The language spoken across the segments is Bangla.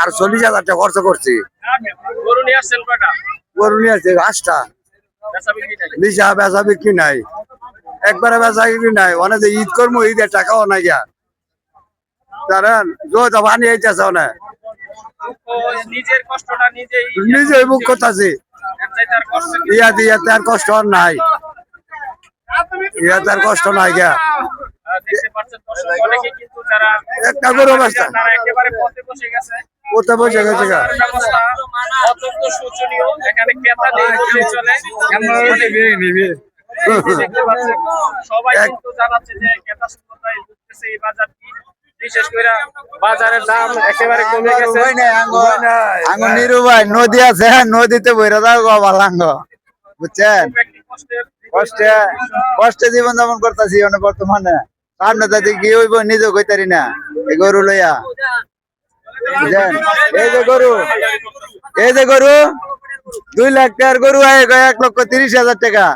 আর 40,000 টাকা খরচ করছি। গরু নিয়ে আসছেন কয়টা? গরু নিয়ে আসছে 5টা। বেচা বিক্রি নাই, একবারে বেচা বিক্রি নাই। অনেক ঈদ করবো, ঈদের টাকাও নাই গিয়া জানেন, জোর পানি আইতেছে না, নিজেই বুক করতেছি। ইয়াতে আর কষ্ট নাই, ইয়াতে আর কষ্ট নাই গিয়া। একটা গরু বেচা কোথায় বসে গেছে গা। বিশেষ করে বাজারের দাম একেবারে কমে গেছে। নিরু ভাই নদী আছে, নদীতে বইরা যাও ভালাঙ্গ, বুঝছেন? কষ্টে জীবন যাপন করতেছি বর্তমানে। সামনে তাতে কি হইব নিজে কইতারি না। এই গরু লইয়া, বুঝছেন? এই যে গরু 2 লাখ টাকার গরু, 1,30,000 টাকা।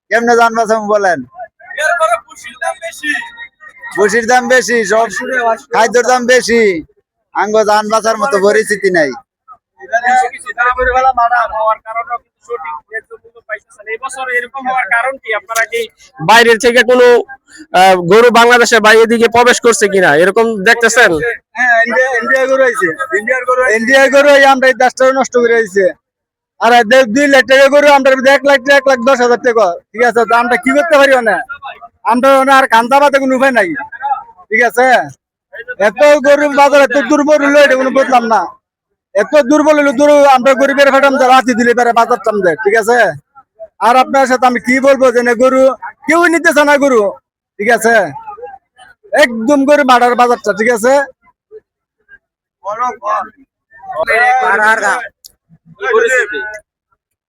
কেমনে জানবাস বলেন? বসির দাম বেশি, সব খাদ্যের দাম বেশি, আঙ্গ যান বাঁচার মতো পরিস্থিতি নাই। বাইরের থেকে কোনো গরু বাংলাদেশের বাইরের দিকে প্রবেশ করছে কিনা এরকম দেখতেছেন? ইন্ডিয়া গরু আমরা 10টা নষ্ট করে আইছে। আর 2 লাখ টাকা গরু আমরা 1 লাখ 1,10,000 টাকা। ঠিক আছে, তো আমরা কি করতে পারি না, আমরা আর কান্দা পাতে কোনো উপায় নাই। ঠিক আছে, এত গরু বাজার এত দুর্বল হলো, এটা কোনো বুঝলাম না। এত দুর্বল হলো, আমরা গরিবের ফেটাম রাতি দিলে পারে বাজার টাম দেয়। ঠিক আছে, আর আপনার সাথে আমি কি বলবো যে গরু কেউ নিতেছে না গরু। ঠিক আছে, একদম গরু মারার বাজারটা। ঠিক আছে,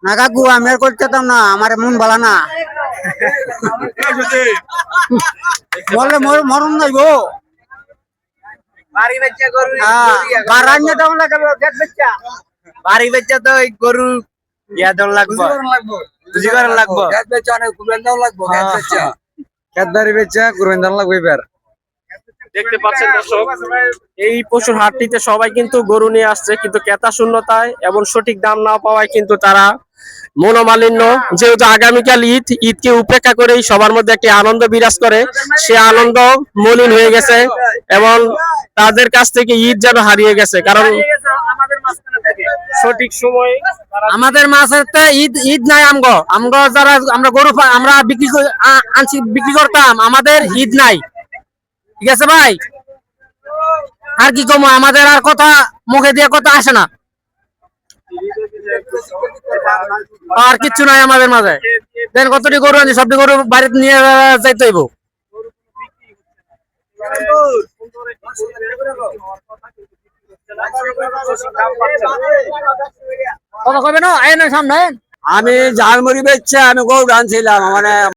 না কাকু আমি আর করতাম না, আমার মন ভালো না, বললে মরণ নাই গো। বাড়ি বেচা তো গরু ইয়া দল লাগবো, বুঝি করার লাগবো, দেখতে পাচ্ছেন দর্শক, এই পশুর হাটটিতে সবাই কিন্তু গরু নিয়ে আসছে, কিন্তু ক্রেতা শূন্যতায় এবং সঠিক দাম না পাওয়ায় কিন্তু তারা মনোমালিন্য, যেহেতু আগামীকাল ঈদকে উপেক্ষা করেই সবার মধ্যে একটি আনন্দ বিরাজ করে, সে আনন্দ মলিন হয়ে গেছে এবং তাদের কাছ থেকে ঈদ যেন হারিয়ে গেছে। কারণ সঠিক সময় আমাদের মাছের ঈদ নাই, আমগো যারা আমরা গরু আমরা বিক্রি করতাম, আমাদের ঈদ নাই। ঠিক আছে ভাই, আর কি কম, আমাদের আর কথা মুখে দিয়ে কথা আসে না, আর কিচ্ছু নাই আমাদের মাঝে। দেন কতটি গরু আনছি, সবটি গরু বাড়িতে নিয়ে যাইতে হইব। কথা কবে না সামনে, আমি ঝালমুড়ি বেচছে, আমি গরু আনছিলাম মানে